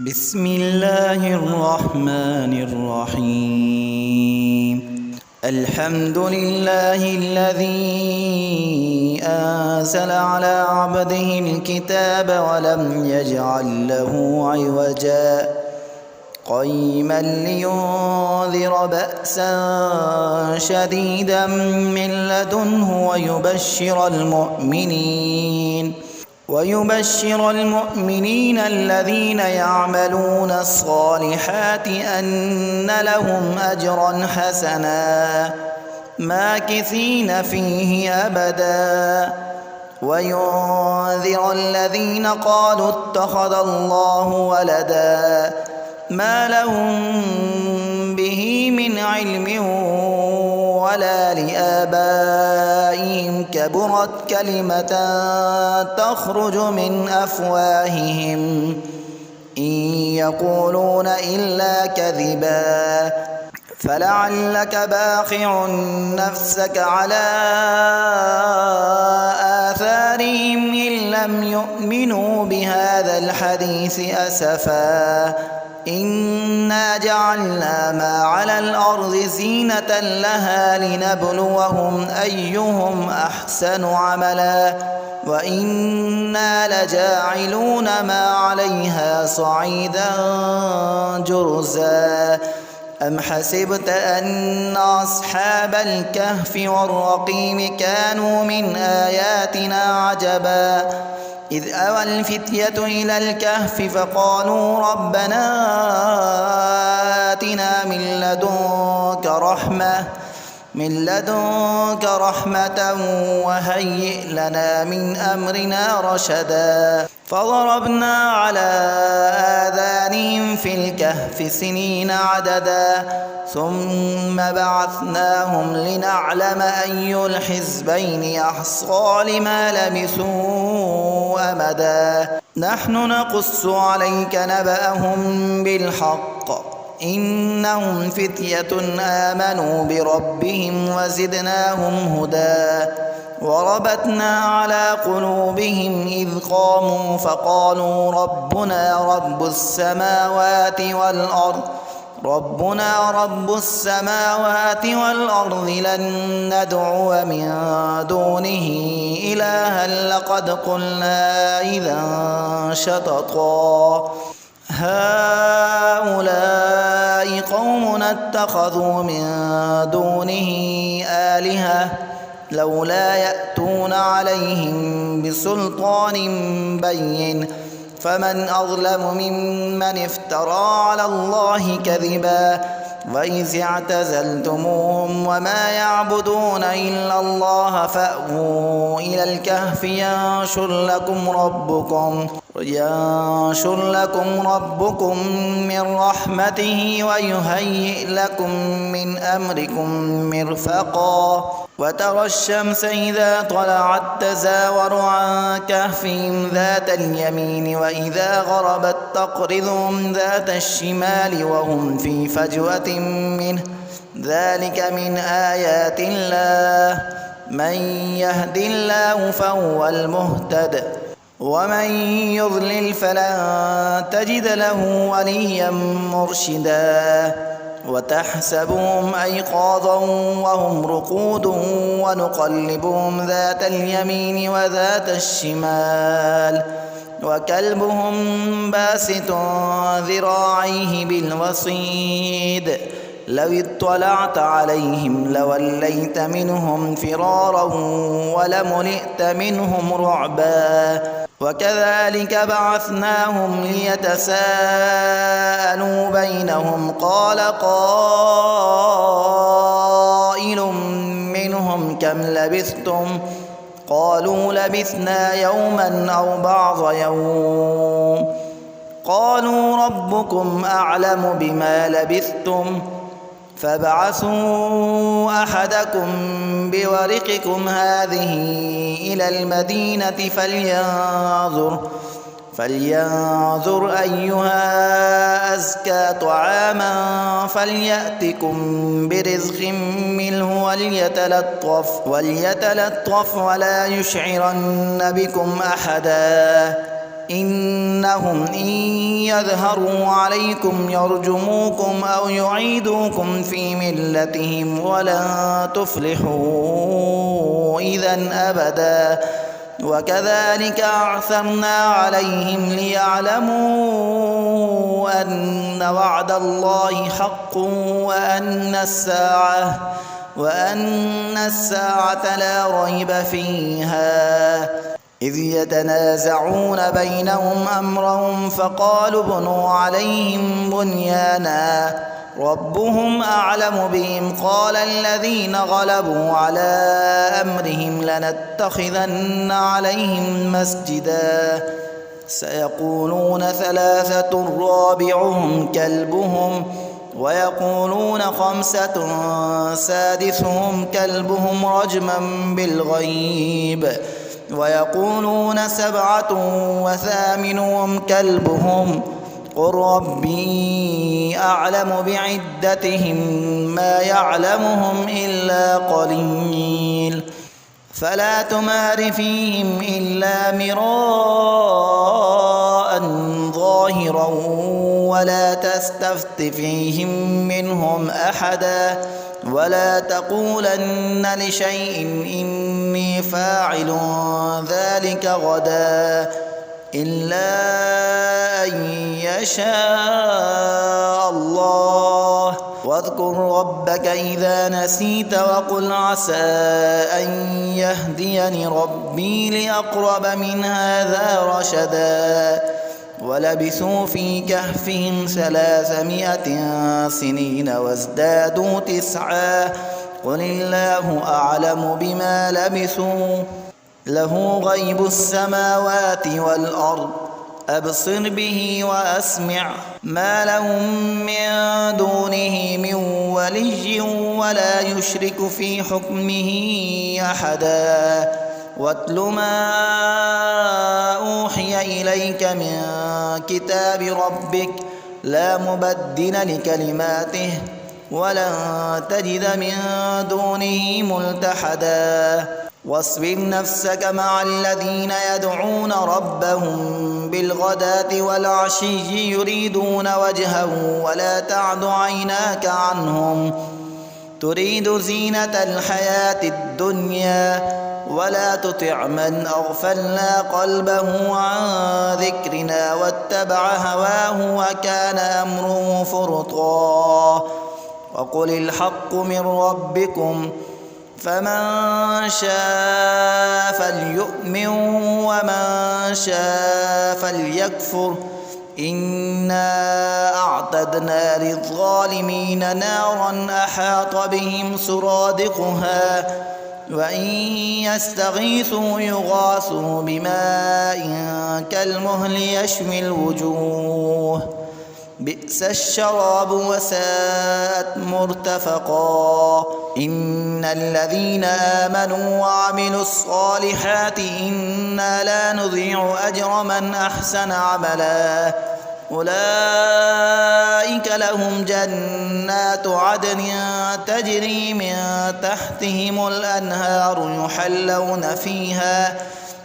بسم الله الرحمن الرحيم. الحمد لله الذي أنزل على عبده الكتاب ولم يجعل له عوجا قيما لينذر بأسا شديدا من لدنه ويبشر المؤمنين الذين يعملون الصالحات أن لهم أجرا حسنا ماكثين فيه أبدا وينذر الذين قالوا اتخذ الله ولدا ما لهم به من علم ولا لآبائهم كبرت كلمة تخرج من أفواههم إن يقولون إلا كذبا فلعلك باخع نفسك على آثارهم إن لم يؤمنوا بهذا الحديث أسفا إنا جعلنا ما على الأرض زينة لها لنبلوهم أيهم أحسن عملا وإنا لجاعلون ما عليها صعيدا جرزا أم حسبت أن أصحاب الكهف والرقيم كانوا من آياتنا عجبا إذ أوى الفتية إلى الكهف فقالوا ربنا آتنا من لدنك رحمة وهيئ لنا من أمرنا رشدا فضربنا على آذانهم في الكهف سنين عددا ثم بعثناهم لنعلم أي الحزبين أحصى لما لبثوا أمدا نحن نقص عليك نبأهم بالحق إنهم فتية آمنوا بربهم وزدناهم هدى وربطنا على قلوبهم إذ قاموا فقالوا ربنا رب السماوات والأرض لن ندعو من دونه إلها لقد قلنا إذا شططا هؤلاء قومنا اتخذوا من دونه آلهة لولا يأتون عليهم بسلطان بين فمن أظلم ممن افترى على الله كذبا وإذ اعتزلتموهم وما يعبدون إلا الله فأووا إلى الكهف ينشر لكم ربكم من رحمته ويهيئ لكم من أمركم مرفقا وترى الشمس إذا طلعت تزاور عن كهفهم ذات اليمين وإذا غربت تقرضهم ذات الشمال وهم في فجوة منه ذلك من آيات الله من يهد الله فهو المهتد ومن يضلل فلن تجد له وليا مرشدا وتحسبهم أيقاظا وهم رقود ونقلبهم ذات اليمين وذات الشمال وكلبهم باسط ذراعيه بالوصيد لو اطلعت عليهم لوليت منهم فرارا ولملئت منهم رعبا وكذلك بعثناهم ليتساءلوا بينهم قال قائل منهم كم لبثتم قالوا لبثنا يوما أو بعض يوم قالوا ربكم أعلم بما لبثتم فابعثوا أحدكم بورقكم هذه إلى المدينة فلينظر أيها أزكى طعاما فليأتكم برزق منه وليتلطف ولا يشعرن بكم أحدا إنهم إن يظهروا عليكم يرجموكم أو يعيدوكم في ملتهم ولن تفلحوا إذا أبدا وكذلك أعثرنا عليهم ليعلموا أن وعد الله حق وأن الساعة لا ريب فيها إذ يتنازعون بينهم أمرهم فقالوا ابنوا عليهم بنيانا ربهم أعلم بهم قال الذين غلبوا على أمرهم لنتخذن عليهم مسجدا سيقولون ثلاثة رابعهم كلبهم ويقولون خمسة سادسهم كلبهم رجما بالغيب ويقولون سبعة وثامنهم كلبهم قل ربي أعلم بعدتهم ما يعلمهم إلا قليل فلا تمار فيهم إلا مراء ظاهرا ولا تستفت فيهم منهم أحدا ولا تقولن لشيء إني فاعل ذلك غدا إلا أن يشاء الله واذكر ربك إذا نسيت وقل عسى أن يهديني ربي لأقرب من هذا رشدا ولبثوا في كهفهم 300 سنين وازدادوا 9 قل الله أعلم بما لبثوا له غيب السماوات والأرض أبصر به وأسمع ما لهم من دونه من ولي ولا يشرك في حكمه أحدا واتل ما أوحي إليك من كتاب ربك لا مبدل لكلماته ولن تجد من دونه ملتحدا واصبر نفسك مع الذين يدعون ربهم بالغداة والعشي يريدون وجهه ولا تعد عيناك عنهم تريد زينة الحياة الدنيا ولا تطع من أغفلنا قلبه عن ذكرنا واتبع هواه وكان أمره فرطا وقل الحق من ربكم فمن شاء فليؤمن ومن شاء فليكفر إنا أعتدنا للظالمين نارا أحاط بهم سرادقها وإن يستغيثوا يغاثوا بماء كالمهل يشوي الوجوه بئس الشراب وساءت مرتفقا إن الذين آمنوا وعملوا الصالحات إنا لا نضيع أجر من أحسن عملا أولئك لهم جنات عدن تجري من تحتهم الأنهار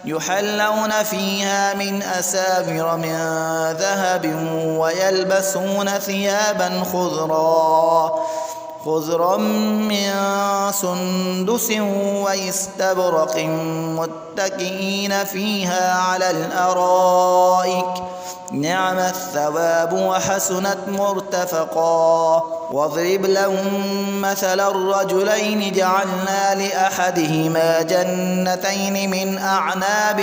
يحلون فيها من أساور من ذهب ويلبسون ثيابا خضرا من سندس واستبرق متكئين فيها على الأرائك نعم الثواب وحسنت مرتفقا واضرب لهم مثل الرجلين جعلنا لأحدهما جنتين من أعناب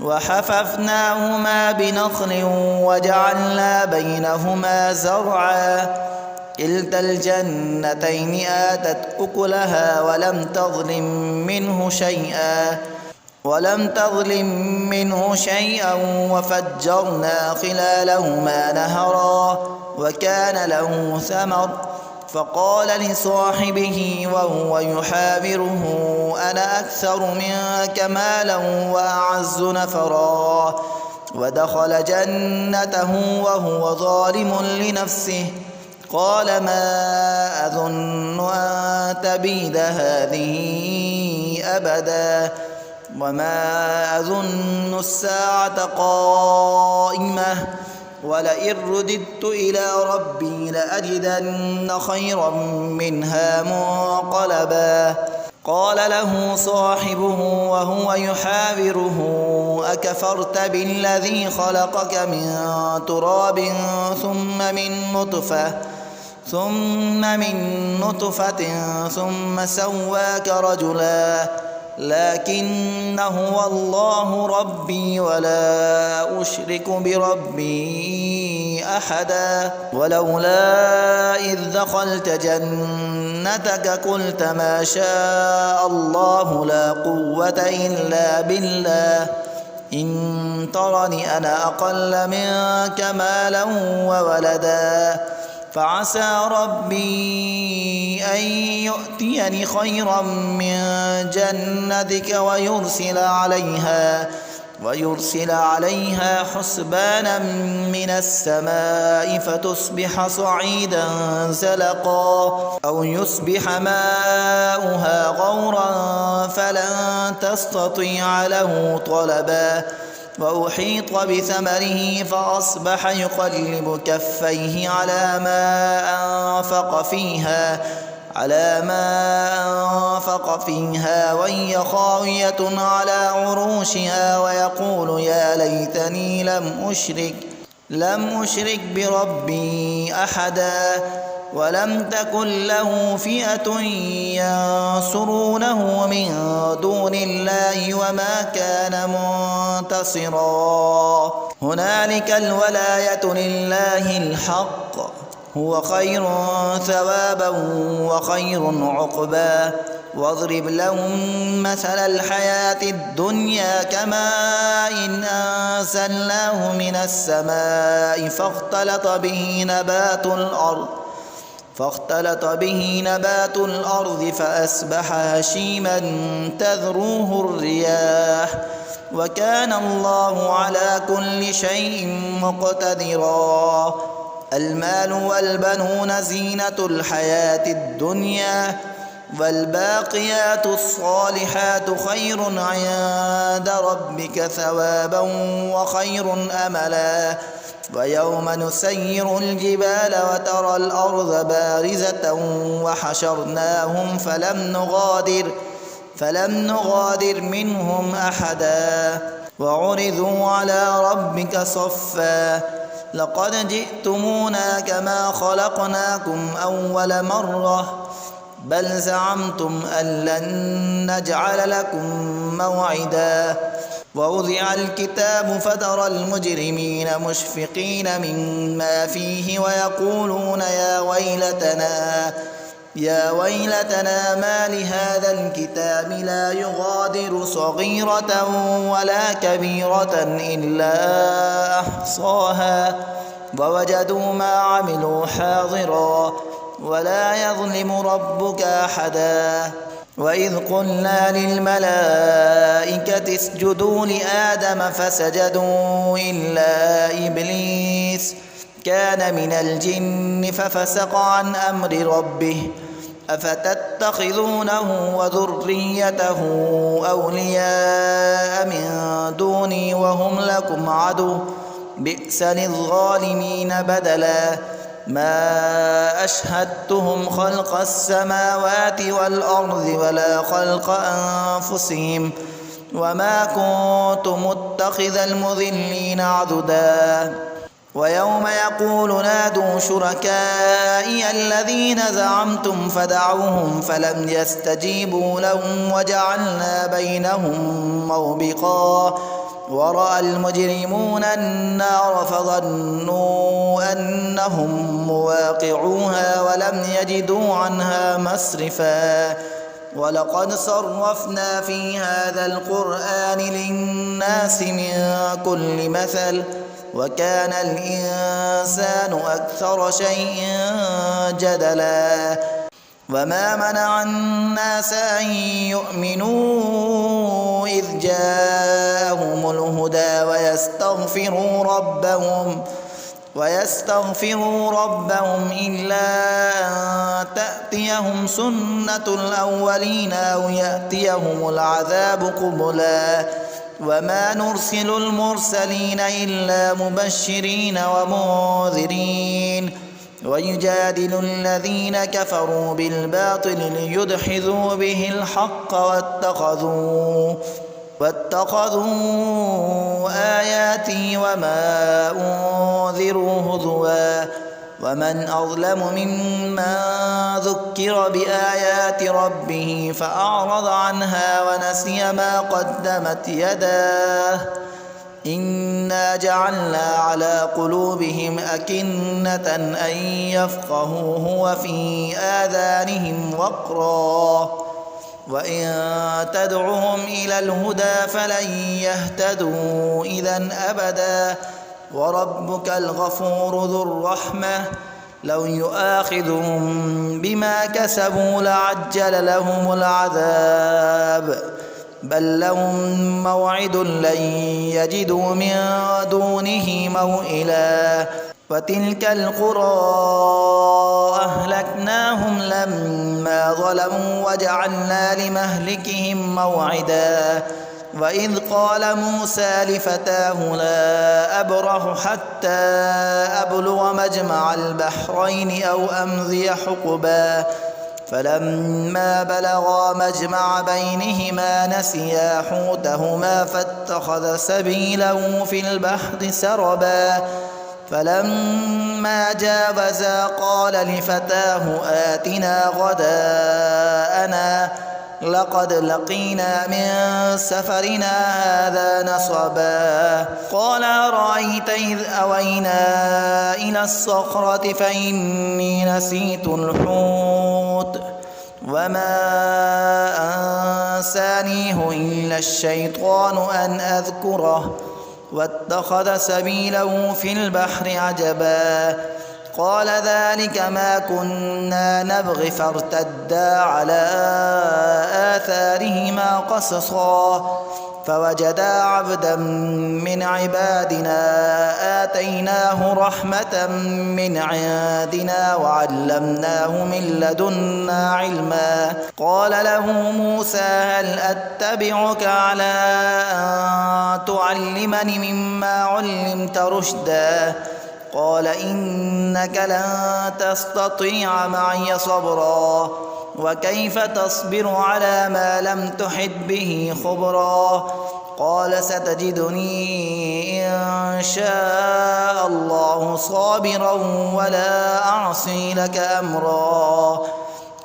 وحففناهما بنخل وجعلنا بينهما زرعا كلتا الجنتين آتت أكلها ولم تظلم منه شيئا وفجرنا خلالهما نهرا وكان له ثمر فقال لصاحبه وهو يحاوره أنا أكثر منك مالا وأعز نفرا ودخل جنته وهو ظالم لنفسه قال ما أظن أن تبيد هذه أبدا وما أظن الساعة قائمة ولئن رددت إلى ربي لأجدن خيرا منها منقلبا قال له صاحبه وهو يحاوره أكفرت بالذي خلقك من تراب ثم من نطفة ثم سواك رجلا لكن هو الله ربي ولا أشرك بربي أحدا ولولا إذ دخلت جنتك قلت ما شاء الله لا قوة إلا بالله إن ترني أنا أقل منك مالا وولدا فعسى ربي أن يؤتيني خيرا من جنتك ويرسل عليها حسبانا من السماء فتصبح صعيدا زلقا أو يصبح ماؤها غورا فلن تستطيع له طلبا وأحيط بثمره فأصبح يقلب كفيه على ما أنفق فيها وهي خاوية على عروشها ويقول يا ليتني لم أشرك بربي أحدا ولم تكن له فئة ينصرونه من دون الله وما كان منتصرا هنالك الولاية لله الحق هو خير ثوابا وخير عقبا واضرب لهم مثل الحياة الدنيا كماء إن أنزلناه من السماء فاختلط به نبات الأرض فأصبح هشيما تذروه الرياح وكان الله على كل شيء مقتدرا المال والبنون زينة الحياة الدنيا والباقيات الصالحات خير عند ربك ثوابا وخير أملا ويوم نسير الجبال وترى الأرض بارزة وحشرناهم فلم نغادر منهم أحدا وعرضوا على ربك صفا لقد جئتمونا كما خلقناكم أول مرة بل زعمتم أن لن نجعل لكم موعدا ووضع الكتاب فترى المجرمين مشفقين مما فيه ويقولون يا ويلتنا ما لهذا الكتاب لا يغادر صغيرة ولا كبيرة إلا أحصاها ووجدوا ما عملوا حاضرا ولا يظلم ربك أحدا وإذ قلنا للملائكة اسجدوا لآدم فسجدوا إلا إبليس كان من الجن ففسق عن أمر ربه أفتتخذونه وذريته أولياء من دوني وهم لكم عدو بئس للظالمين بدلا ما أشهدتهم خلق السماوات والأرض ولا خلق أنفسهم وما كنت متخذ المضلين عضدا ويوم يقول نادوا شركائي الذين زعمتم فدعوهم فلم يستجيبوا لهم وجعلنا بينهم موبقا ورأى المجرمون النار فظنوا أنهم مواقعوها ولم يجدوا عنها مصرفا ولقد صرفنا في هذا القرآن للناس من كل مثل وكان الإنسان أكثر شيء جدلا وما منع الناس أن يؤمنوا إذ جاءهم الهدى ويستغفروا ربهم ويستغفروا ربهم إلا أن تأتيهم سنة الأولين أو يأتيهم العذاب قبلا وما نرسل المرسلين إلا مبشرين ومنذرين ويجادل الذين كفروا بالباطل ليدحضوا به الحق واتخذوا آياتي وما أنذروا هزوا ومن أظلم ممن ذكر بآيات ربه فأعرض عنها ونسي ما قدمت يداه إنا جعلنا على قلوبهم أكنة أن يفقهوه وفي آذانهم وقرا وإن تدعهم إلى الهدى فلن يهتدوا إذا أبدا وربك الغفور ذو الرحمة لو يؤاخذهم بما كسبوا لعجل لهم العذاب بل لهم موعد لن يجدوا من دونه موئلا وتلك القرى أهلكناهم لما ظلموا وجعلنا لمهلكهم موعدا وإذ قال موسى لفتاه لا أبرح حتى أبلغ مجمع البحرين أو أمضي حقبا فلما بلغا مجمع بينهما نسيا حوتهما فاتخذ سبيله في البحر سربا فلما جاوزا قال لفتاه آتنا غداءنا لقد لقينا من سفرنا هذا نصبا قال أرأيت إذ أوينا إلى الصخرة فإني نسيت الحوت وما أنسانيه إلا الشيطان أن أذكره واتخذ سبيله في البحر عجبا قال ذلك ما كنا نبغي فارتدا على آثارهما قصصا فوجدا عبدا من عبادنا آتيناه رحمة من عندنا وعلمناه من لدنا علما قال له موسى هل أتبعك على أن تعلمني مما علمت رشدا قال إنك لن تستطيع معي صبرا وكيف تصبر على ما لم تحط به خبرا قال ستجدني إن شاء الله صابرا ولا أعصي لك أمرا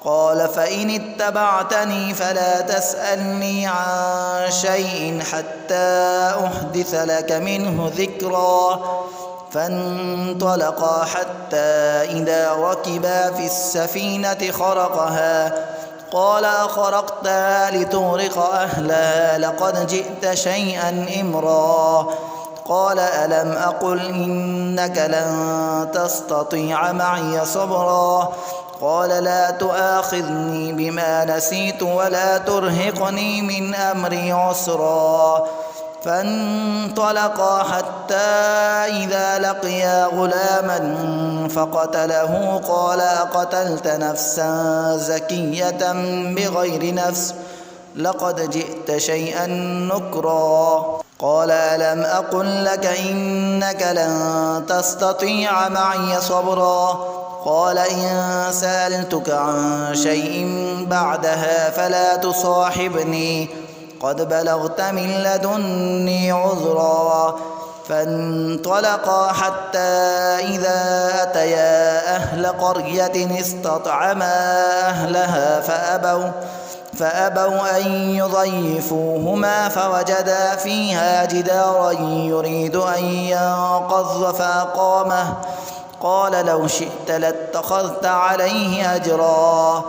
قال فإن اتبعتني فلا تسألني عن شيء حتى أحدث لك منه ذكرا فانطلقا حتى إذا ركبا في السفينة خرقها قال أخرقتها لتغرق أهلها لقد جئت شيئا إمرا قال ألم أقل إنك لن تستطيع معي صبرا قال لا تؤاخذني بما نسيت ولا ترهقني من أمري عسرا فانطلقا حتى إذا لقيا غلاما فقتله قال أقتلت نفسا زكية بغير نفس لقد جئت شيئا نكرا قال ألم أقل لك إنك لن تستطيع معي صبرا قال إن سألتك عن شيء بعدها فلا تصاحبني قد بلغت من لدني عذرا فانطلقا حتى إذا أتيا أهل قرية استطعما أهلها فأبوا أن يضيفوهما فوجدا فيها جدارا يريد أن ينقض فأقامه قال لو شئت لاتخذت عليه أجرا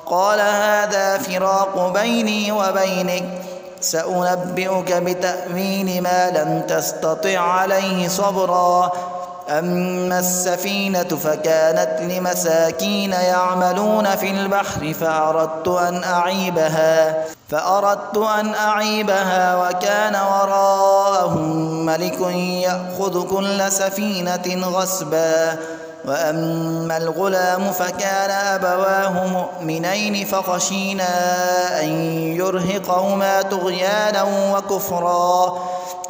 قال هذا فراق بيني وبينك سأنبئك بتأويل ما لم تستطع عليه صبرا أما السفينة فكانت لمساكين يعملون في البحر فأردت أن أعيبها وكان وراءهم ملك يأخذ كل سفينة غصبا. وأما الغلام فكان أبواه مؤمنين فخشينا أن يرهقهما طغيانا وكفرا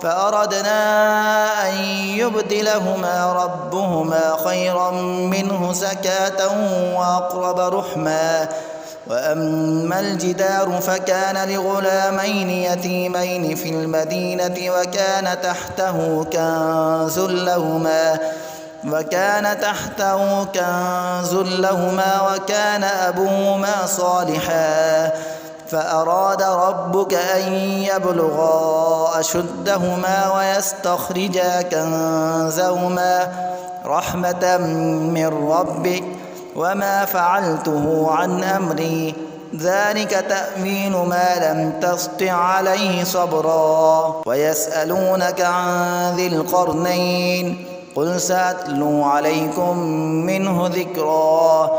فأردنا أن يبدلهما ربهما خيرا منه زكاة وأقرب رحما. وأما الجدار فكان لغلامين يتيمين في المدينة وكان تحته كنز لهما وكان أبوهما صالحا فأراد ربك أن يبلغا أشدهما ويستخرجا كنزهما رحمة من ربك وما فعلته عن أمري ذلك تأويل ما لم تسطع عليه صبرا. ويسألونك عن ذي القرنين قل سأتلو عليكم منه ذكرا.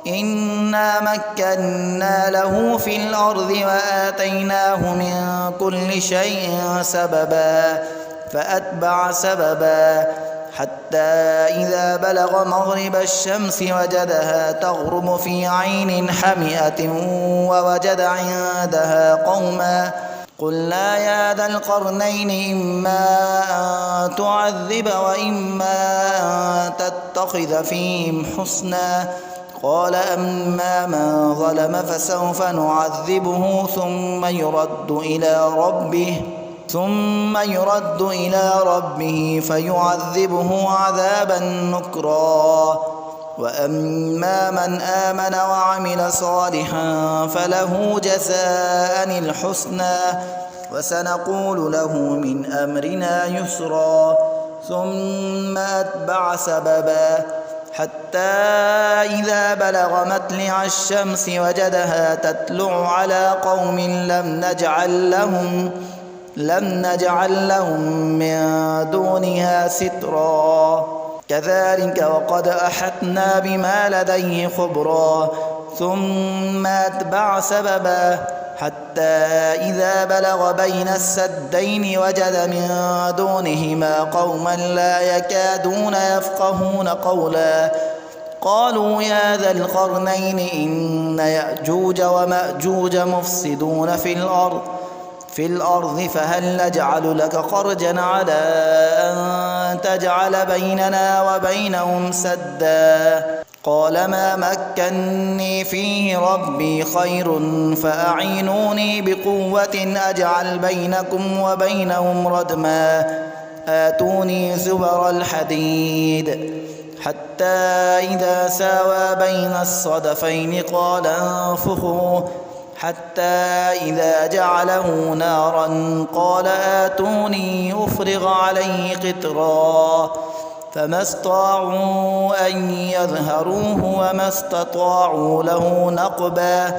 إنا مكنا له في الأرض وآتيناه من كل شيء سببا فأتبع سببا حتى إذا بلغ مغرب الشمس وجدها تغرب في عين حمئة ووجد عندها قوما قلنا يا ذا القرنين إما أن تعذب وإما أن تتخذ فيهم حسنا قال أما من ظلم فسوف نعذبه ثم يرد إلى ربه فيعذبه عذابا نكرا. وأما من آمن وعمل صالحا فله جزاء الحسنى وسنقول له من أمرنا يسرا. ثم أتبع سببا حتى إذا بلغ مطلع الشمس وجدها تطلع على قوم لم نجعل لهم من دونها سترا كذلك وقد أحطنا بما لديه خبرا. ثم أتبع سببا حتى إذا بلغ بين السدين وجد من دونهما قوما لا يكادون يفقهون قولا قالوا يا ذا القرنين إن يأجوج ومأجوج مفسدون في الأرض فهل نجعل لك خرجا على أن تجعل بيننا وبينهم سدا قال ما مكني فيه ربي خير فأعينوني بقوة أجعل بينكم وبينهم ردما آتوني زبر الحديد حتى إذا ساوى بين الصدفين قال انفخوا حتى إذا جعله نارا قال آتوني أفرغ عليه قطرا فما استطاعوا أن يظهروه وما استطاعوا له نقبا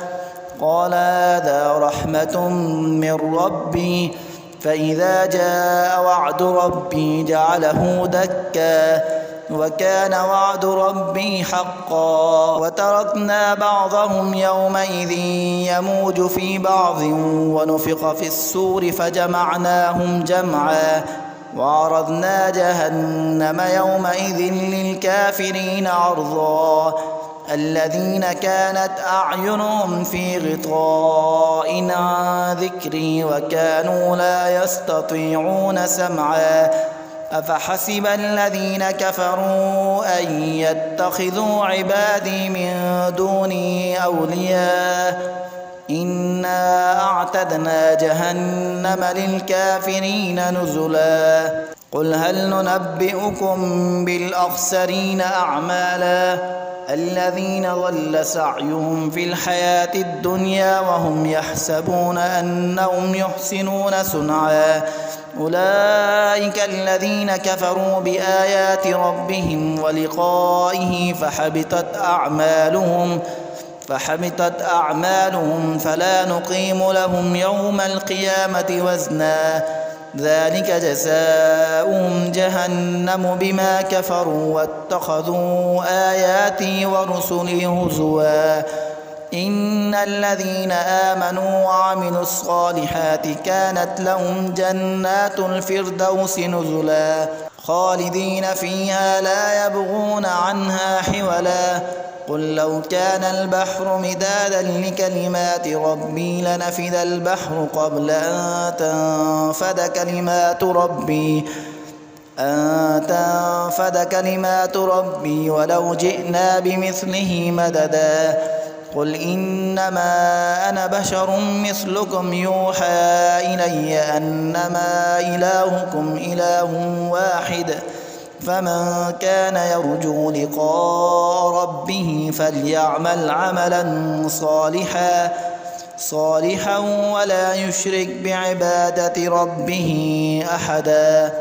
قال هذا رحمة من ربي فإذا جاء وعد ربي جعله دكا وكان وعد ربي حقا. وتركنا بعضهم يومئذ يموج في بعض ونفخ في السور فجمعناهم جمعا وعرضنا جهنم يومئذ للكافرين عرضا الذين كانت أعينهم في غطاء عن ذكري وكانوا لا يستطيعون سمعا أفحسب الذين كفروا أن يتخذوا عبادي من دوني أولياء إنا أعتدنا جهنم للكافرين نزلا. قل هل ننبئكم بالأخسرين أعمالا الذين ضل سعيهم في الحياة الدنيا وهم يحسبون أنهم يحسنون صنعا أولئك الذين كفروا بآيات ربهم ولقائه فحبطت أعمالهم فلا نقيم لهم يوم القيامة وزنا ذلك جزاؤهم جهنم بما كفروا واتخذوا آياتي ورسلي هزوا إن الذين آمنوا وعملوا الصالحات كانت لهم جنات الفردوس نزلا خالدين فيها لا يبغون عنها حولا قل لو كان البحر مدادا لكلمات ربي لنفد البحر قبل أن تنفد كلمات ربي ولو جئنا بمثله مددا قل إنما أنا بشر مثلكم يوحى إلي أنما إلهكم إله واحد فمن كان يرجو لقاء ربه فليعمل عملا صالحا ولا يشرك بعبادة ربه أحدا.